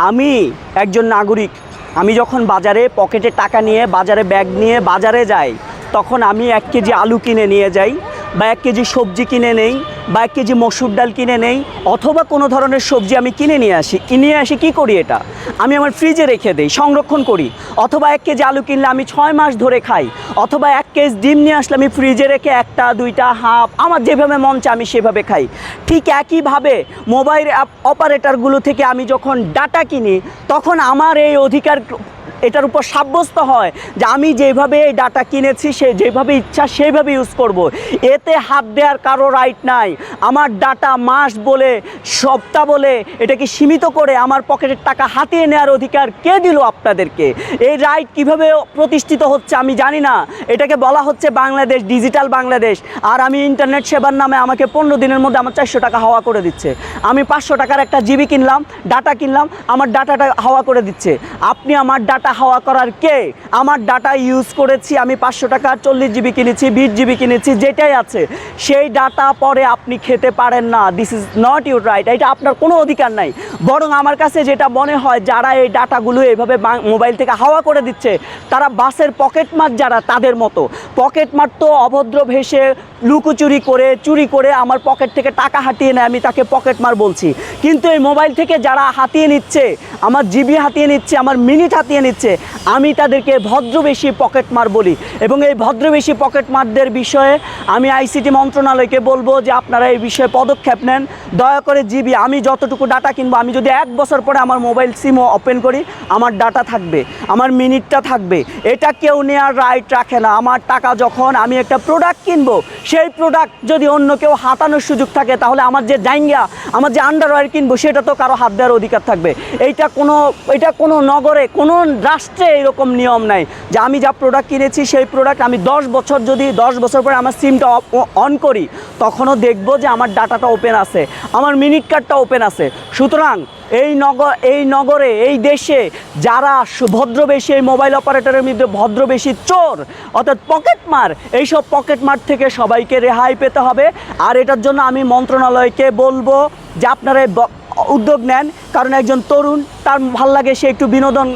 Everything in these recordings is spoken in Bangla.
আমি একজন নাগরিক, আমি যখন বাজারে পকেটে টাকা নিয়ে বাজারে ব্যাগ নিয়ে বাজারে যাই, তখন আমি 1 কেজি আলু কিনে নিয়ে যাই, বা 1 কেজি সবজি কিনে নেই, বা 1 কেজি মসুর ডাল কিনে নেই, অথবা কোনো ধরনের সবজি আমি কিনে নিয়ে আসি কী করি, এটা আমি আমার ফ্রিজে রেখে দিই, সংরক্ষণ করি। অথবা 1 কেজি আলু কিনলে আমি 6 মাস ধরে খাই। অথবা 1 কেজি ডিম নিয়ে আসলে আমি ফ্রিজে রেখে 1টা 2টা হাফ আমার যেভাবে মন চায় আমি সেভাবে খাই। ঠিক একইভাবে মোবাইল অপারেটরগুলো থেকে আমি যখন ডাটা কিনি, তখন আমার এই অধিকার এটার উপর সাব্যস্ত হয় যে আমি যেভাবে এই ডাটা কিনেছি সে যেভাবে ইচ্ছা সেইভাবে ইউজ করব। এতে হাত দেওয়ার কারো রাইট নাই। আমার ডাটা মাস বলে সপ্তাহ বলে এটাকে সীমিত করে আমার পকেটের টাকা হাতিয়ে নেওয়ার অধিকার কে দিল আপনাদেরকে? এই রাইট কিভাবে প্রতিষ্ঠিত হচ্ছে আমি জানি না। এটাকে বলা হচ্ছে বাংলাদেশ, ডিজিটাল বাংলাদেশ। আর আমি ইন্টারনেট সেবার নামে আমাকে 15 দিনের মধ্যে আমার 400 টাকা হাওয়া করে দিচ্ছে। আমি 500 টাকার একটা জিবি কিনলাম, ডাটা কিনলাম, আমার ডাটাটা হাওয়া করে দিচ্ছে। আপনি আমার ডাটা হাওয়া করার কে? আমার ডাটা ইউজ করেছি আমি 500 টাকা 40 জিবি কিনেছি, 20 জিবি কিনেছি, যেটাই আছে সেই ডাটা পরে আপনি খেতে পারেন না। This is not your right. এটা আপনার কোনো অধিকার নাই। বরং আমার কাছে যেটা মনে হয়, যারা এই ডাটাগুলো এইভাবে মোবাইল থেকে হাওয়া করে দিচ্ছে, তারা বাসের পকেটমার যারা, তাদের মতো। পকেটমার তো অভদ্র ভেসে লুকোচুরি করে চুরি করে আমার পকেট থেকে টাকা হাতিয়ে নেয়, আমি তাকে পকেটমার বলছি। কিন্তু এই মোবাইল থেকে যারা হাতিয়ে নিচ্ছে, আমার জিবি হাতিয়ে নিচ্ছে, আমার মিনিট হাতিয়ে নিচ্ছে, আমি তাদেরকে ভদ্রবেশী পকেটমার বলি। এবং এই ভদ্রবেশী পকেটমারদের বিষয়ে আমি আইসিটি মন্ত্রণালয়কে বলবো যে আপনারা এই বিষয়ে পদক্ষেপ নেন। দয়া করে জিবি, আমি যতটুকু ডাটা কিনবো, আমি যদি 1 বছর পরে আমার মোবাইল সিমও ওপেন করি, আমার ডাটা থাকবে, আমার মিনিটটা থাকবে। এটা কেউ নেওয়ার রাইট রাখে না। আমার টাকা যখন আমি একটা প্রোডাক্ট কিনবো, সেই প্রোডাক্ট যদি অন্য কেউ হাতানোর সুযোগ থাকে, তাহলে আমার যে জাইঙ্গা, আমার যে আন্ডারওয়্যার কিনবো, সেটা তো কারো হাত দেওয়ার অধিকার থাকবে। এটা কোনো নগরে, কোনো রাষ্ট্রে এরকম নিয়ম নাই যে আমি যা প্রোডাক্ট কিনেছি সেই প্রোডাক্ট আমি 10 বছর, যদি 10 বছর পরে আমার সিমটা অন করি, তখনও দেখবো যে আমার ডাটাটা ওপেন আছে, আমার মিনিট কার্ডটা ওপেন আছে। সুতরাং এই নগরে, এই দেশে যারা ভদ্রবেশী, এই মোবাইল অপারেটরের মধ্যে ভদ্রবেশী চোর, অর্থাৎ পকেটমার, এইসব পকেটমার থেকে সবাইকে রেহাই পেতে হবে। আর এটার জন্য আমি মন্ত্রণালয়কে বলবো যে আপনারা উদ্যোগ নেন। কারণ একজন তরুণ, তার ভাল লাগে, সে একটু বিনোদন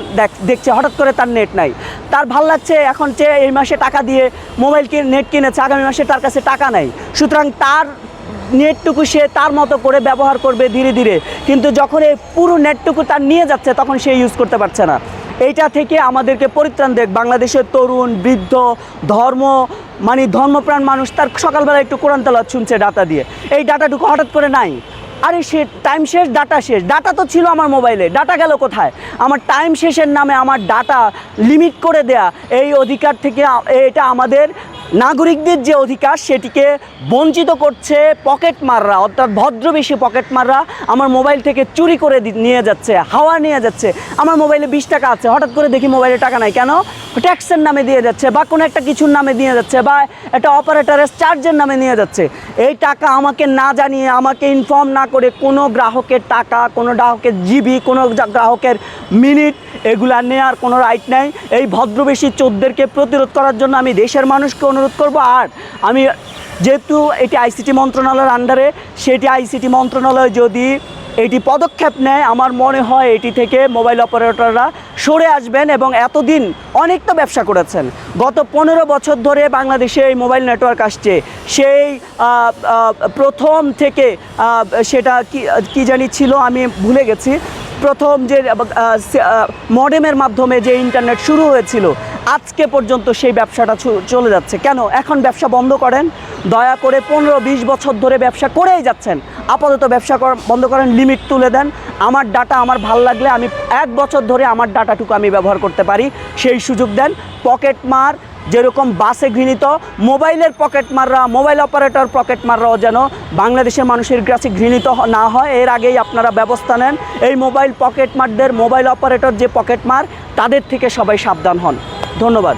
দেখছে, হঠাৎ করে তার নেট নাই, তার ভাল লাগছে, এখন এই মাসে টাকা দিয়ে মোবাইল নেট কিনেছে, আগামী মাসে তার কাছে টাকা নাই। সুতরাং তার নেটটুকু সে তার মতো করে ব্যবহার করবে ধীরে ধীরে, কিন্তু যখন এই পুরো নেটটুকু তার নিয়ে যাচ্ছে, তখন সে ইউজ করতে পারছে না। এইটা থেকে আমাদেরকে পরিত্রাণ দেখ। বাংলাদেশের তরুণ, বৃদ্ধ, ধর্মপ্রাণ মানুষ তার সকালবেলা একটু কোরআন তেলাওয়াত শুনছে ডাটা দিয়ে, এই ডাটাটুকু হঠাৎ করে নাই। আরে সে টাইম শেষ, ডাটা শেষ। ডাটা তো ছিল আমার মোবাইলে, ডাটা গেল কোথায়? আমার টাইম শেষের নামে আমার ডাটা লিমিট করে দেয়া, এই অধিকার থেকে, এটা আমাদের নাগরিকদের যে অধিকার, সেটিকে বঞ্চিত করছে পকেটমাররা, অর্থাৎ ভদ্রবেশী পকেটমাররা। আমার মোবাইল থেকে চুরি করে নিয়ে যাচ্ছে, হাওয়া নিয়ে যাচ্ছে। আমার মোবাইলে 20 টাকা আছে, হঠাৎ করে দেখি মোবাইলে টাকা নাই, কেন? ট্যাক্সের নামে দিয়ে যাচ্ছে, বা কোনো একটা কিছুর নামে দিয়ে যাচ্ছে, বা একটা অপারেটরের চার্জের নামে নিয়ে যাচ্ছে। এই টাকা আমাকে না জানিয়ে, আমাকে ইনফর্ম না করে কোনো গ্রাহকের টাকা, কোনো গ্রাহকের জিবি, কোনো গ্রাহকের মিনিট, এগুলা নেওয়ার কোনো রাইট নাই। এই ভদ্রবেশী চোরদেরকে প্রতিরোধ করার জন্য আমি দেশের মানুষকে অনুরোধ করব। আর আমি, যেহেতু এটি আইসিটি মন্ত্রণালয়ের আন্ডারে, সেটি আইসিটি মন্ত্রণালয় যদি এটি পদক্ষেপ নেয়, আমার মনে হয় এটি থেকে মোবাইল অপারেটররা সরে আসবেন। এবং এতদিন অনেক তো ব্যবসা করেছেন, গত 15 বছর ধরে বাংলাদেশে এই মোবাইল নেটওয়ার্ক আসছে। সেই প্রথম থেকে, সেটা কি জানি ছিল, আমি ভুলে গেছি, প্রথম যে মডেমের মাধ্যমে যে ইন্টারনেট শুরু হয়েছিল, আজকে পর্যন্ত সেই ব্যবসাটা চলে যাচ্ছে। কেন এখন ব্যবসা বন্ধ করেন? দয়া করে 15-20 বছর ধরে ব্যবসা করেই যাচ্ছেন, আপাতত ব্যবসা বন্ধ করেন, লিমিট তুলে দেন। আমার ডাটা আমার ভাল লাগলে আমি 1 বছর ধরে আমার ডাটাটুকু আমি ব্যবহার করতে পারি, সেই সুযোগ দেন। পকেটমার যেরকম বাসে ঘৃণিত, মোবাইলের পকেটমাররা, মোবাইল অপারেটর পকেটমাররাও যেন বাংলাদেশের মানুষের কাছে ঘৃণিত না হয়, এর আগেই আপনারা ব্যবস্থা নেন। এই মোবাইল পকেটমারদের, মোবাইল অপারেটর যে পকেটমার, তাদের থেকে সবাই সাবধান হন। ধন্যবাদ।